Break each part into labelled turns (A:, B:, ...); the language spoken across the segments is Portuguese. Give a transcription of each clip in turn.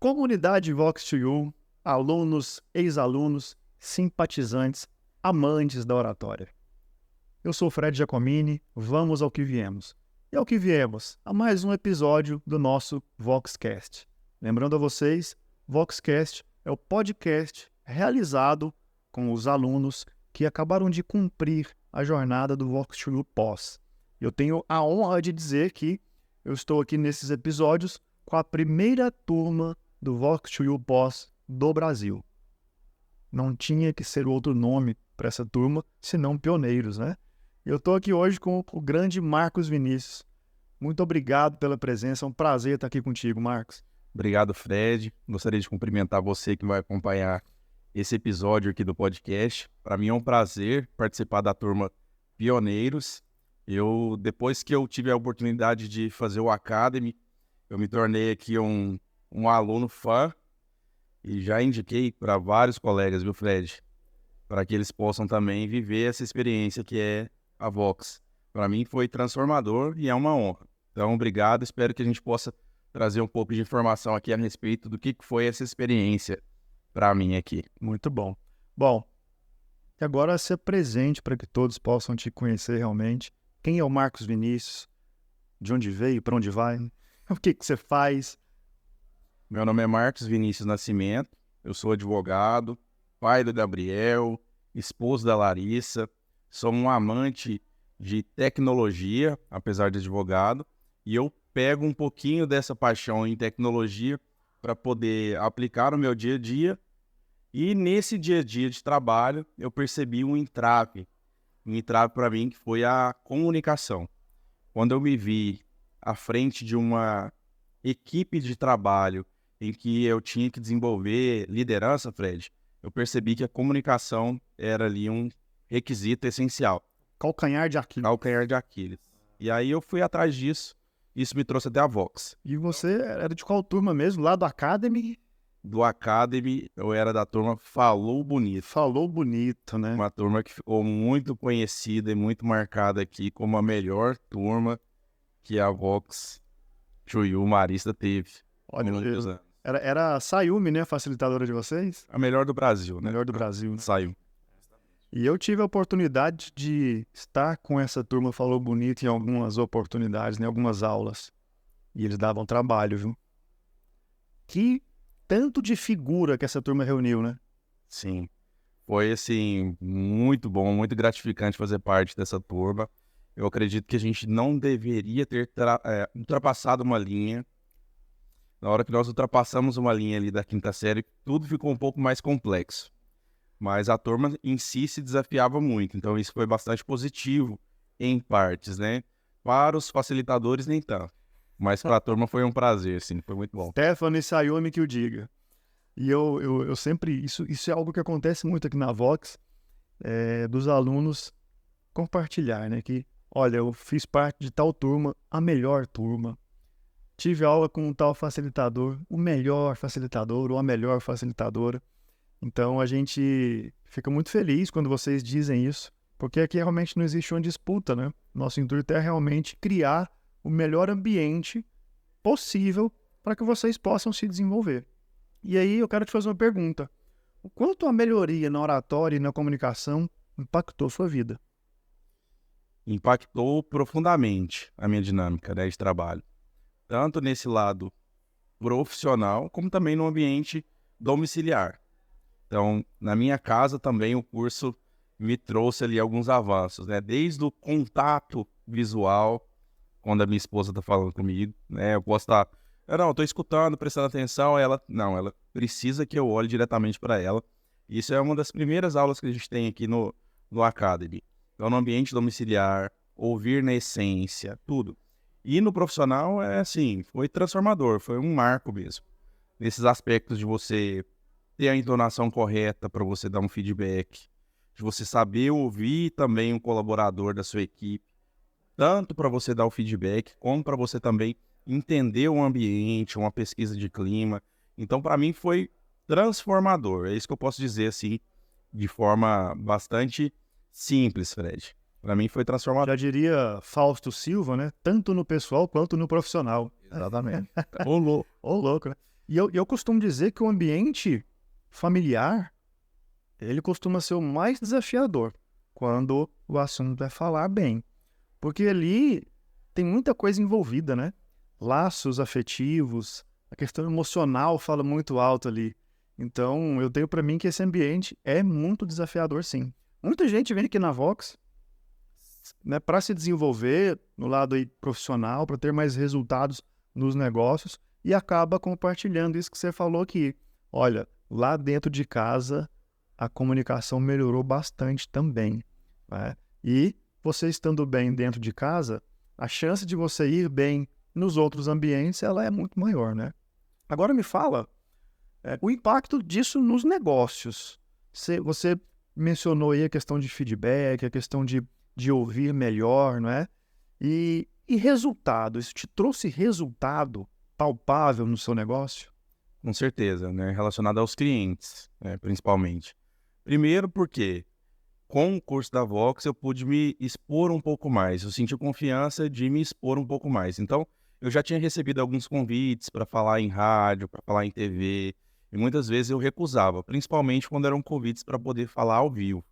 A: Comunidade Vox2U, alunos, ex-alunos, simpatizantes, amantes da oratória. Eu sou Fred Giacomini, vamos ao que viemos. E ao que viemos, a mais um episódio do nosso VoxCast. Lembrando a vocês, VoxCast é o podcast realizado com os alunos que acabaram de cumprir a jornada do Vox2U Pós. Eu tenho a honra de dizer que eu estou aqui nesses episódios com a primeira turma do Vox2U Pós do Brasil. Não tinha que ser outro nome para essa turma, senão pioneiros, né? Eu estou aqui hoje com o grande Marcos Vinícius. Muito obrigado pela presença, é um prazer estar aqui contigo, Marcos.
B: Obrigado, Fred. Gostaria de cumprimentar você que vai acompanhar esse episódio aqui do podcast. Para mim é um prazer participar da turma Pioneiros. Depois que eu tive a oportunidade de fazer o Academy, eu me tornei aqui um aluno fã e já indiquei para vários colegas, viu, Fred? Para que eles possam também viver essa experiência que é a Vox. Para mim foi transformador e é uma honra. Então, obrigado. Espero que a gente possa trazer um pouco de informação aqui a respeito do que foi essa experiência para mim aqui.
A: Muito bom. Bom, e agora se apresente para que todos possam te conhecer realmente. Quem é o Marcos Vinícius? De onde veio? Para onde vai? O que você faz?
B: Meu nome é Marcos Vinícius Nascimento. Eu sou advogado, pai do Gabriel, esposo da Larissa. Sou um amante de tecnologia, apesar de advogado. E eu pego um pouquinho dessa paixão em tecnologia para poder aplicar no meu dia a dia. E nesse dia a dia de trabalho, eu percebi um entrave para mim que foi a comunicação. Quando eu me vi à frente de uma equipe de trabalho em que eu tinha que desenvolver liderança, Fred, eu percebi que a comunicação era ali um requisito essencial.
A: Calcanhar de Aquiles.
B: Calcanhar de Aquiles. E aí eu fui atrás disso. Isso me trouxe até a Vox.
A: E você era de qual turma mesmo? Lá do Academy?
B: Do Academy, eu era da turma Falou Bonito.
A: Falou bonito, né?
B: Uma turma que ficou muito conhecida e muito marcada aqui como a melhor turma que a Vox2U Marista teve.
A: Olha, era a Sayumi, né? A facilitadora de vocês?
B: A melhor do Brasil, né?
A: Melhor do Brasil, né?
B: Saiu.
A: E eu tive a oportunidade de estar com essa turma Falou Bonito em algumas oportunidades, em algumas aulas. E eles davam trabalho, viu? Que tanto de figura que essa turma reuniu, né?
B: Sim. Foi, assim, muito bom, muito gratificante fazer parte dessa turma. Eu acredito que a gente não deveria ter ultrapassado uma linha. Na hora que nós ultrapassamos uma linha ali da quinta série, tudo ficou um pouco mais complexo. Mas a turma em si se desafiava muito, então isso foi bastante positivo em partes, né? Para os facilitadores, nem tanto. Mas para a turma foi um prazer, sim, foi muito bom.
A: Stephanie Sayumi que o diga. E eu sempre... Isso é algo que acontece muito aqui na Vox, dos alunos compartilhar, né? Que, olha, eu fiz parte de tal turma, a melhor turma. Tive aula com um tal facilitador, o melhor facilitador ou a melhor facilitadora. Então, a gente fica muito feliz quando vocês dizem isso, porque aqui realmente não existe uma disputa, né? Nosso intuito é realmente criar o melhor ambiente possível para que vocês possam se desenvolver. E aí, eu quero te fazer uma pergunta. O quanto a melhoria na oratória e na comunicação impactou sua vida?
B: Impactou profundamente a minha dinâmica, né, de trabalho. Tanto nesse lado profissional, como também no ambiente domiciliar. Então, na minha casa também o curso me trouxe ali alguns avanços, né? Desde o contato visual, quando a minha esposa está falando comigo, né? Eu posso estar, eu estou escutando, prestando atenção, ela precisa que eu olhe diretamente para ela. Isso é uma das primeiras aulas que a gente tem aqui no Academy. Então, no ambiente domiciliar, ouvir na essência, tudo. E no profissional, foi transformador, foi um marco mesmo. Nesses aspectos de você ter a entonação correta para você dar um feedback, de você saber ouvir também um colaborador da sua equipe, tanto para você dar o feedback, como para você também entender o ambiente, uma pesquisa de clima. Então, para mim, foi transformador. É isso que eu posso dizer, assim, de forma bastante simples, Fred. Para mim foi transformador.
A: Já diria Fausto Silva, né? Tanto no pessoal quanto no profissional.
B: Exatamente.
A: Ô louco, né? E eu costumo dizer que o ambiente familiar, ele costuma ser o mais desafiador quando o assunto é falar bem. Porque ali tem muita coisa envolvida, né? Laços afetivos, a questão emocional fala muito alto ali. Então, eu tenho para mim que esse ambiente é muito desafiador, sim. Muita gente vem aqui na Vox, né, para se desenvolver no lado aí profissional, para ter mais resultados nos negócios e acaba compartilhando isso que você falou aqui. Olha, lá dentro de casa a comunicação melhorou bastante também, né? E você estando bem dentro de casa, a chance de você ir bem nos outros ambientes ela é muito maior, né? Agora me fala o impacto disso nos negócios. Você mencionou aí a questão de feedback, a questão de ouvir melhor, não é? E resultado, isso te trouxe resultado palpável no seu negócio?
B: Com certeza, né? Relacionado aos clientes, principalmente. Primeiro porque, com o curso da Vox, eu pude me expor um pouco mais. Eu senti confiança de me expor um pouco mais. Então, eu já tinha recebido alguns convites para falar em rádio, para falar em TV, e muitas vezes eu recusava, principalmente quando eram convites para poder falar ao vivo.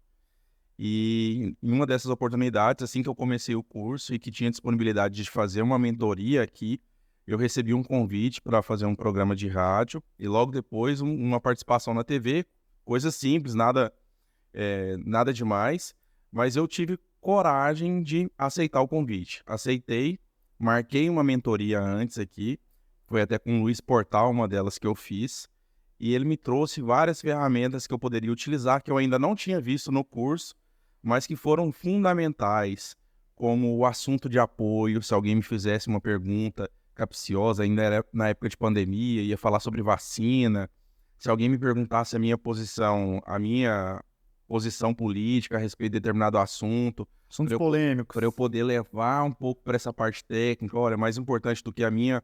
B: E em uma dessas oportunidades, assim que eu comecei o curso e que tinha disponibilidade de fazer uma mentoria aqui, eu recebi um convite para fazer um programa de rádio e logo depois uma participação na TV, coisa simples, nada demais, mas eu tive coragem de aceitar o convite. Aceitei, marquei uma mentoria antes aqui, foi até com o Luiz Portal, uma delas que eu fiz, e ele me trouxe várias ferramentas que eu poderia utilizar, que eu ainda não tinha visto no curso, mas que foram fundamentais, como o assunto de apoio, se alguém me fizesse uma pergunta capciosa, ainda era na época de pandemia, ia falar sobre vacina, se alguém me perguntasse a minha posição política a respeito de determinado assunto,
A: Assuntos polêmicos.
B: para eu poder levar um pouco para essa parte técnica, olha, mais importante do que a minha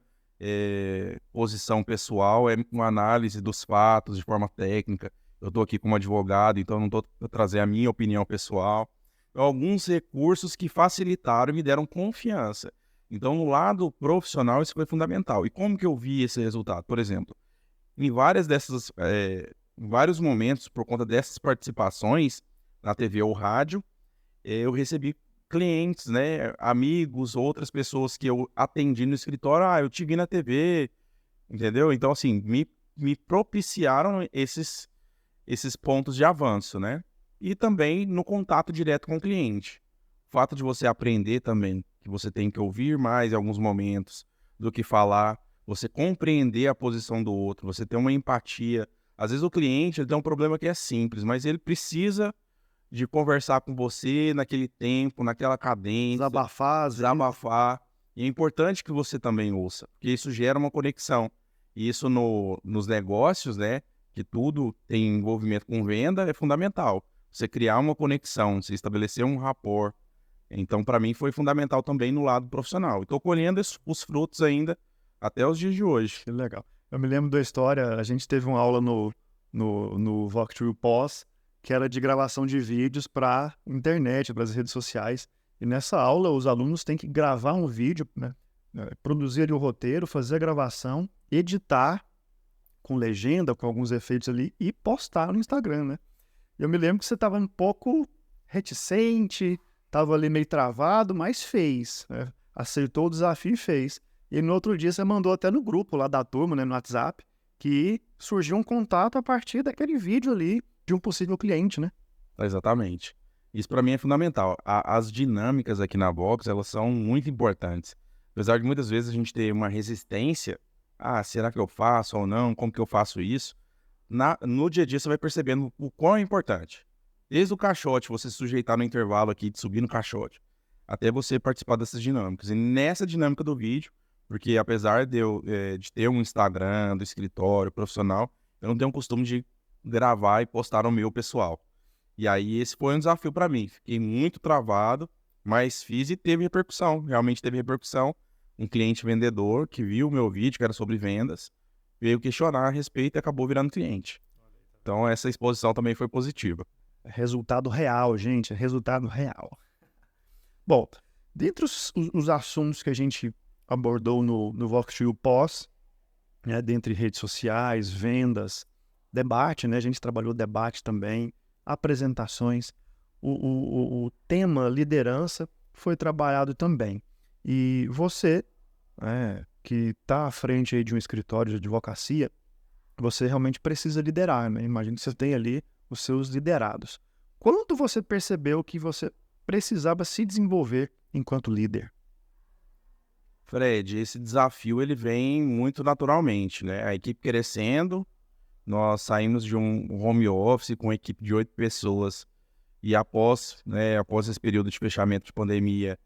B: posição pessoal é uma análise dos fatos de forma técnica. Eu estou aqui como advogado, então não estou trazendo a minha opinião pessoal. Então, alguns recursos que facilitaram e me deram confiança. Então, no lado profissional, isso foi fundamental. E como que eu vi esse resultado? Por exemplo, em vários momentos, por conta dessas participações na TV ou rádio, eu recebi clientes, né, amigos, outras pessoas que eu atendi no escritório, eu te vi na TV, entendeu? Então, assim, me propiciaram esses pontos de avanço, né? E também no contato direto com o cliente. O fato de você aprender também, que você tem que ouvir mais em alguns momentos do que falar, você compreender a posição do outro, você ter uma empatia. Às vezes o cliente ele tem um problema que é simples, mas ele precisa de conversar com você naquele tempo, naquela cadência, desabafar. E é importante que você também ouça, porque isso gera uma conexão. E isso nos negócios, né, que tudo tem envolvimento com venda, é fundamental. Você criar uma conexão, você estabelecer um rapport. Então, para mim, foi fundamental também no lado profissional. Estou colhendo os frutos ainda até os dias de hoje.
A: Que legal. Eu me lembro da história, a gente teve uma aula no Walkthrough Pós, que era de gravação de vídeos para internet, para as redes sociais. E nessa aula, os alunos têm que gravar um vídeo, né? Produzir ali o roteiro, fazer a gravação, editar com legenda, com alguns efeitos ali e postar no Instagram, né? Eu me lembro que você estava um pouco reticente, estava ali meio travado, mas fez, né? Aceitou o desafio e fez. E no outro dia você mandou até no grupo lá da turma, né, no WhatsApp, que surgiu um contato a partir daquele vídeo ali de um possível cliente, né?
B: Exatamente. Isso para mim é fundamental. As dinâmicas aqui na Vox, elas são muito importantes. Apesar de muitas vezes a gente ter uma resistência, será que eu faço ou não? Como que eu faço isso? No dia a dia você vai percebendo o quão é importante. Desde o caixote, você se sujeitar no intervalo aqui, de subir no caixote, até você participar dessas dinâmicas. E nessa dinâmica do vídeo, porque apesar de eu de ter um Instagram do escritório profissional, eu não tenho o costume de gravar e postar no meu pessoal. E aí esse foi um desafio para mim. Fiquei muito travado, mas fiz e teve repercussão. Realmente teve repercussão. Um cliente vendedor que viu o meu vídeo, que era sobre vendas, veio questionar a respeito e acabou virando cliente. Então essa exposição também foi positiva.
A: Resultado real, gente, resultado real. Bom, dentre os assuntos que a gente abordou no Walkthrough Pós, né, dentre redes sociais, vendas, debate, né? A gente trabalhou debate também, apresentações. O tema liderança foi trabalhado também. E você, né, que está à frente aí de um escritório de advocacia, você realmente precisa liderar, né? Imagino que você tem ali os seus liderados. Quando você percebeu que você precisava se desenvolver enquanto líder?
B: Fred, esse desafio ele vem muito naturalmente, né? A equipe crescendo, nós saímos de um home office com uma equipe de 8 pessoas e após esse período de fechamento de pandemia,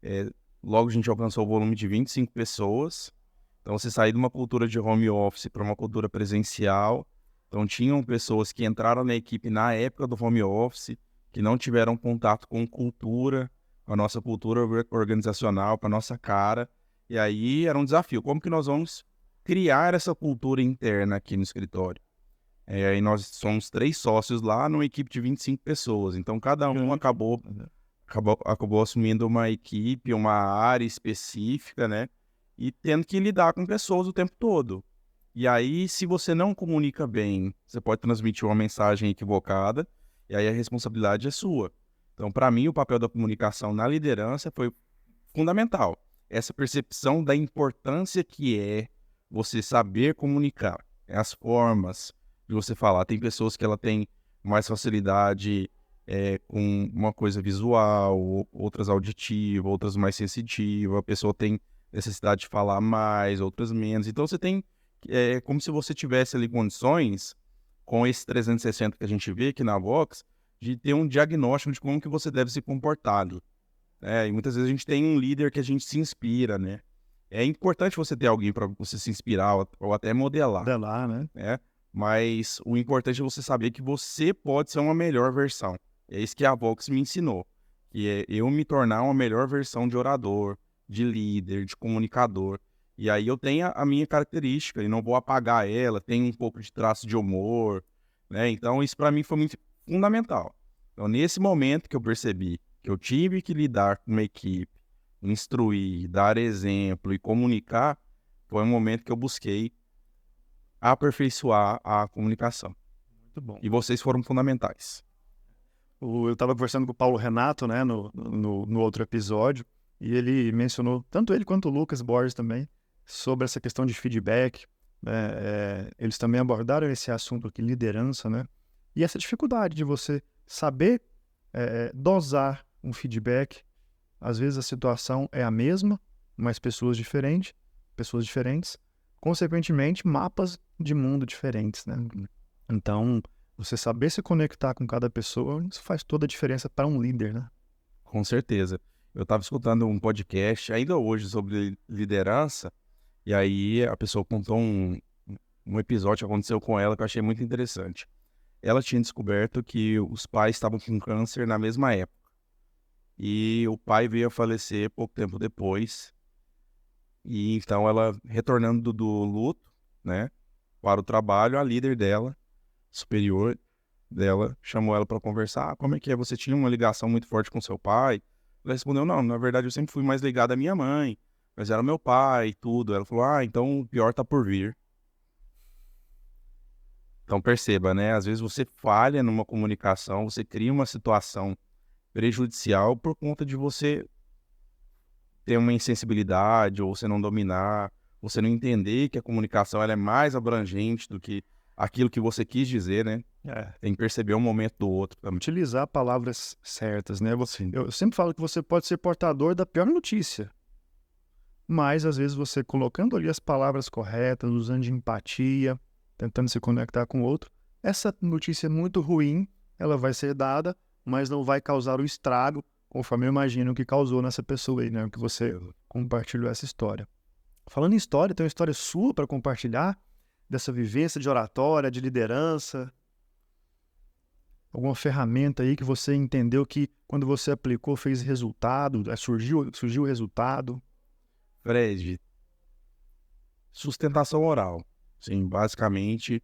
B: eh, logo a gente alcançou o volume de 25 pessoas. Então, você sair de uma cultura de home office para uma cultura presencial. Então, tinham pessoas que entraram na equipe na época do home office, que não tiveram contato com cultura, com a nossa cultura organizacional, com a nossa cara. E aí era um desafio. Como que nós vamos criar essa cultura interna aqui no escritório? Aí nós somos 3 sócios lá numa equipe de 25 pessoas. Então, cada um acabou assumindo uma equipe, uma área específica, né? E tendo que lidar com pessoas o tempo todo. E aí, se você não comunica bem, você pode transmitir uma mensagem equivocada, e aí a responsabilidade é sua. Então, para mim, o papel da comunicação na liderança foi fundamental. Essa percepção da importância que é você saber comunicar, as formas de você falar. Tem pessoas que ela tem mais facilidade com uma coisa visual, outras auditiva, outras mais sensitiva. A pessoa tem necessidade de falar mais, outras menos. Então você tem, como se você tivesse ali condições, com esse 360 que a gente vê aqui na Vox, de ter um diagnóstico de como que você deve se comportar. E muitas vezes a gente tem um líder que a gente se inspira, né? É importante você ter alguém para você se inspirar ou até modelar,
A: Modelar, né?
B: né? Mas o importante é você saber que você pode ser uma melhor versão. É isso que a Vox me ensinou, que é eu me tornar uma melhor versão de orador, de líder, de comunicador. E aí eu tenho a minha característica e não vou apagar ela, tenho um pouco de traço de humor, né? Então isso para mim foi muito fundamental. Então nesse momento que eu percebi que eu tive que lidar com uma equipe, instruir, dar exemplo e comunicar, foi um momento que eu busquei aperfeiçoar a comunicação.
A: Muito bom.
B: E vocês foram fundamentais.
A: Eu estava conversando com o Paulo Renato, né, no outro episódio, e ele mencionou, tanto ele quanto o Lucas Borges também, sobre essa questão de feedback, né, eles também abordaram esse assunto aqui, liderança, né, e essa dificuldade de você saber dosar um feedback. Às vezes a situação é a mesma, mas pessoas diferentes, consequentemente, mapas de mundo diferentes, né? Então, você saber se conectar com cada pessoa, isso faz toda a diferença para um líder, né?
B: Com certeza. Eu estava escutando um podcast ainda hoje sobre liderança, e aí a pessoa contou um episódio que aconteceu com ela que eu achei muito interessante. Ela tinha descoberto que os pais estavam com câncer na mesma época. E o pai veio a falecer pouco tempo depois. E então ela, retornando do luto, né, para o trabalho, a líder dela, superior dela, chamou ela para conversar. Como é que é? Você tinha uma ligação muito forte com seu pai? Ela respondeu, não, na verdade eu sempre fui mais ligado à minha mãe, mas era meu pai e tudo. Ela falou, então o pior tá por vir. Então perceba, né, às vezes você falha numa comunicação, você cria uma situação prejudicial por conta de você ter uma insensibilidade, ou você não dominar, você não entender que a comunicação ela é mais abrangente do que aquilo que você quis dizer, né? Tem que perceber um momento do outro também.
A: Utilizar palavras certas, né? Eu sempre falo que você pode ser portador da pior notícia, mas às vezes você colocando ali as palavras corretas, usando de empatia, tentando se conectar com o outro, essa notícia muito ruim, ela vai ser dada, mas não vai causar o estrago, conforme eu imagino que causou nessa pessoa aí, né? Que você compartilhou essa história. Falando em história, tem uma história sua para compartilhar? Dessa vivência de oratória, de liderança? Alguma ferramenta aí que você entendeu que quando você aplicou fez resultado, surgiu o resultado?
B: Fred, sustentação oral. Sim, basicamente,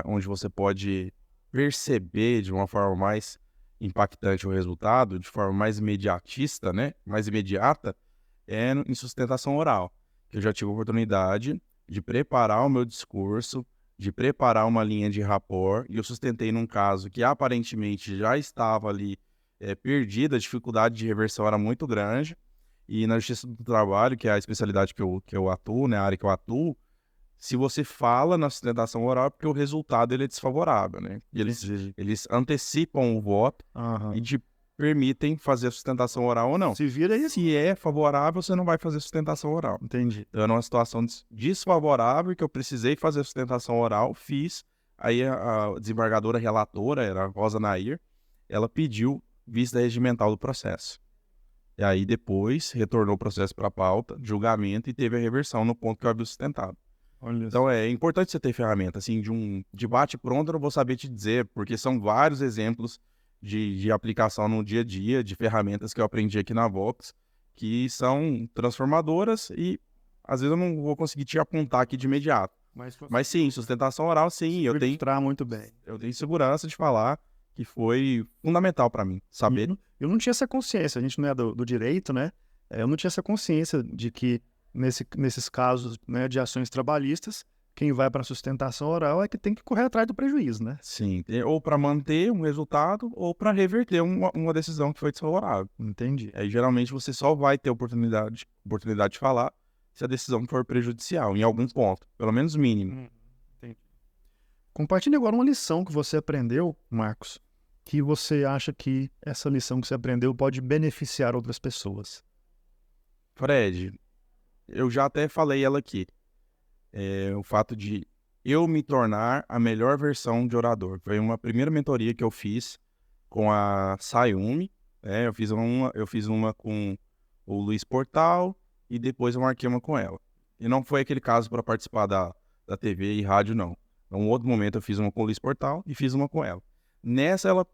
B: onde você pode perceber de uma forma mais impactante o resultado, de forma mais imediatista, né? Mais imediata, em sustentação oral. Eu já tive a oportunidade de preparar o meu discurso, de preparar uma linha de rapport, e eu sustentei num caso que aparentemente já estava ali perdida, a dificuldade de reversão era muito grande, e na Justiça do Trabalho, que é a especialidade que eu atuo, né, a área que eu atuo, se você fala na sustentação oral é porque o resultado ele é desfavorável, né? E eles antecipam o voto e te permitem fazer a sustentação oral ou não.
A: Se vira aí.
B: Se é favorável, você não vai fazer sustentação oral.
A: Entendi.
B: Então, era uma situação desfavorável que eu precisei fazer a sustentação oral, fiz. Aí a desembargadora relatora, era a Rosa Nair, ela pediu vista regimental do processo. E aí depois retornou o processo para a pauta, julgamento, e teve a reversão no ponto que eu havia sustentado.
A: Olha
B: Então
A: só.
B: é importante você ter ferramenta, assim, de um debate pronto, eu não vou saber te dizer, porque são vários exemplos de aplicação no dia a dia, de ferramentas que eu aprendi aqui na Vox, que são transformadoras e às vezes eu não vou conseguir te apontar aqui de imediato. Mas sim, sustentação oral, sim, eu tenho
A: muito bem.
B: segurança de falar que foi fundamental para mim, saber.
A: Eu não tinha essa consciência, a gente não é do direito, né? Eu não tinha essa consciência de que nesses casos, né, de ações trabalhistas, quem vai para a sustentação oral é que tem que correr atrás do prejuízo, né?
B: Sim, ou para manter um resultado ou para reverter uma decisão que foi desfavorável.
A: Entendi.
B: Aí geralmente você só vai ter oportunidade de falar se a decisão for prejudicial, em algum ponto, pelo menos mínimo.
A: Entendi. Compartilhe agora uma lição que você aprendeu, Marcos, que você acha que essa lição que você aprendeu pode beneficiar outras pessoas.
B: Fred, eu já até falei ela aqui. O fato de eu me tornar a melhor versão de orador. Foi uma primeira mentoria que eu fiz com a Sayumi. Eu fiz uma com o Luiz Portal e depois eu marquei uma com ela. E não foi aquele caso para participar da TV e rádio, não. Em um outro momento eu fiz uma com o Luiz Portal e fiz uma com ela. Nessa ela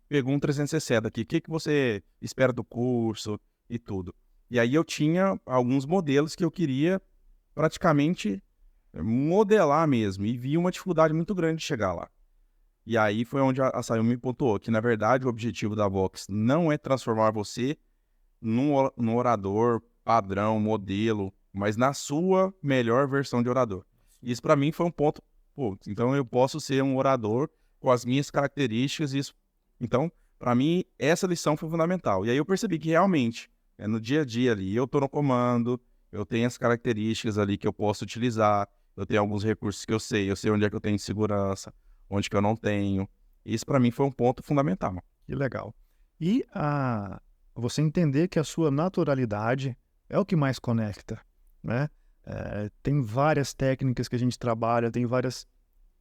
B: pegou um 360 aqui. O que você espera do curso e tudo. E aí eu tinha alguns modelos que eu queria praticamente modelar mesmo. E vi uma dificuldade muito grande de chegar lá. E aí foi onde a Sayumi me pontuou que, na verdade, o objetivo da Vox não é transformar você num orador padrão, modelo, mas na sua melhor versão de orador. Isso para mim foi um ponto, então eu posso ser um orador com as minhas características. Então, para mim, essa lição foi fundamental. E aí eu percebi que realmente, no dia a dia ali, eu tô no comando, eu tenho as características ali que eu posso utilizar, eu tenho alguns recursos que eu sei onde é que eu tenho segurança, onde que eu não tenho. Isso para mim foi um ponto fundamental.
A: Que legal. E você entender que a sua naturalidade é o que mais conecta, né? Tem várias técnicas que a gente trabalha, tem várias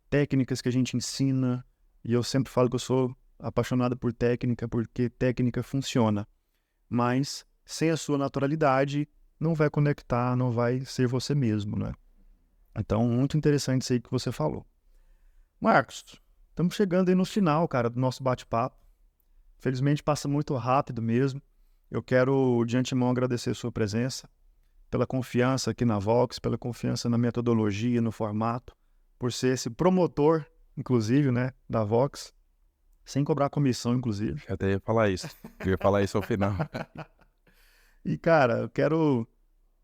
A: técnicas que a gente ensina, e eu sempre falo que eu sou apaixonado por técnica, porque técnica funciona. Mas sem a sua naturalidade, não vai conectar, não vai ser você mesmo, né? Então, muito interessante isso aí que você falou. Marcos, estamos chegando aí no final, cara, do nosso bate-papo. Felizmente passa muito rápido mesmo. Eu quero, de antemão, agradecer a sua presença, pela confiança aqui na Vox, pela confiança na metodologia, no formato, por ser esse promotor, inclusive, né, da Vox, sem cobrar comissão, inclusive.
B: Eu até ia falar isso. Eu ia falar isso ao final.
A: E, cara, eu quero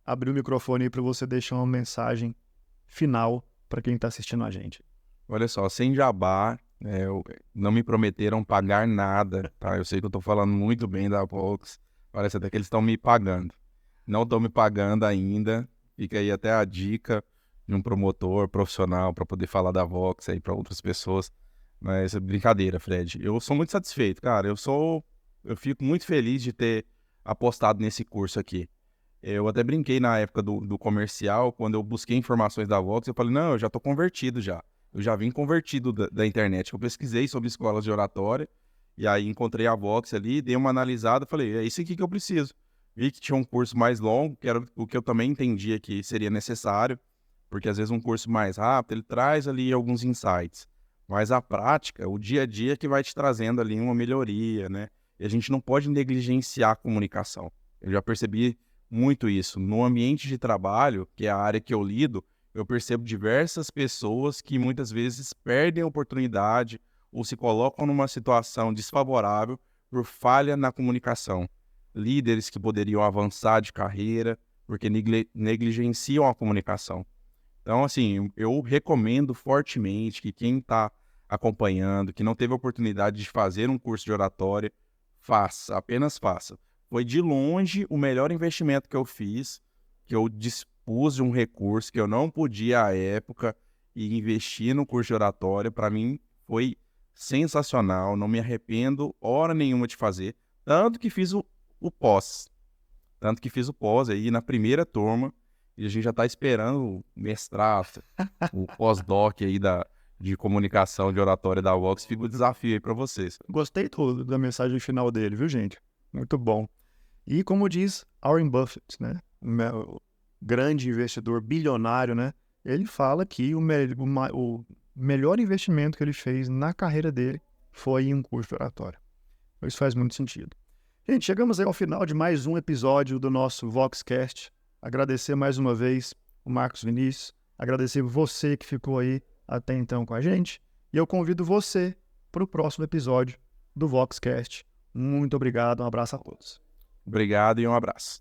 A: abrir o microfone aí para você deixar uma mensagem final para quem está assistindo a gente.
B: Olha só, sem jabá, não me prometeram pagar nada, tá? Eu sei que eu tô falando muito bem da Vox, parece até que eles estão me pagando. Não estão me pagando ainda, fica aí até a dica de um promotor profissional para poder falar da Vox aí para outras pessoas. Mas é brincadeira, Fred. Eu sou muito satisfeito, cara. Eu fico muito feliz de ter apostado nesse curso aqui. Eu até brinquei na época do comercial, quando eu busquei informações da Vox, eu falei, não, eu já tô convertido já. Eu já vim convertido da internet. Eu pesquisei sobre escolas de oratória, e aí encontrei a Vox ali, dei uma analisada, falei, é isso aqui que eu preciso. Vi que tinha um curso mais longo, que era o que eu também entendia que seria necessário, porque às vezes um curso mais rápido, ele traz ali alguns insights. Mas a prática, o dia a dia que vai te trazendo ali uma melhoria, né? E a gente não pode negligenciar a comunicação. Eu já percebi muito isso. No ambiente de trabalho, que é a área que eu lido, eu percebo diversas pessoas que muitas vezes perdem a oportunidade ou se colocam numa situação desfavorável por falha na comunicação. Líderes que poderiam avançar de carreira porque negligenciam a comunicação. Então, assim, eu recomendo fortemente que quem está acompanhando, que não teve a oportunidade de fazer um curso de oratória, faça, apenas faça. Foi de longe o melhor investimento que eu fiz, que eu dispus de um recurso que eu não podia à época e investi no curso de oratória. Para mim foi sensacional, não me arrependo hora nenhuma de fazer, tanto que fiz o pós. Tanto que fiz o pós aí na primeira turma, e a gente já está esperando o mestrado, o pós-doc aí de comunicação de oratória da Vox. Fica o desafio aí para vocês.
A: Gostei todo da mensagem final dele, viu, gente? Muito bom. E como diz Warren Buffett, né? O grande investidor bilionário, né? Ele fala que o melhor investimento que ele fez na carreira dele foi em um curso de oratória. Isso faz muito sentido. Gente, chegamos aí ao final de mais um episódio do nosso Voxcast. Agradecer mais uma vez o Marcos Vinícius, agradecer você que ficou aí até então com a gente, e eu convido você para o próximo episódio do Voxcast. Muito obrigado, um abraço a todos.
B: Obrigado e um abraço.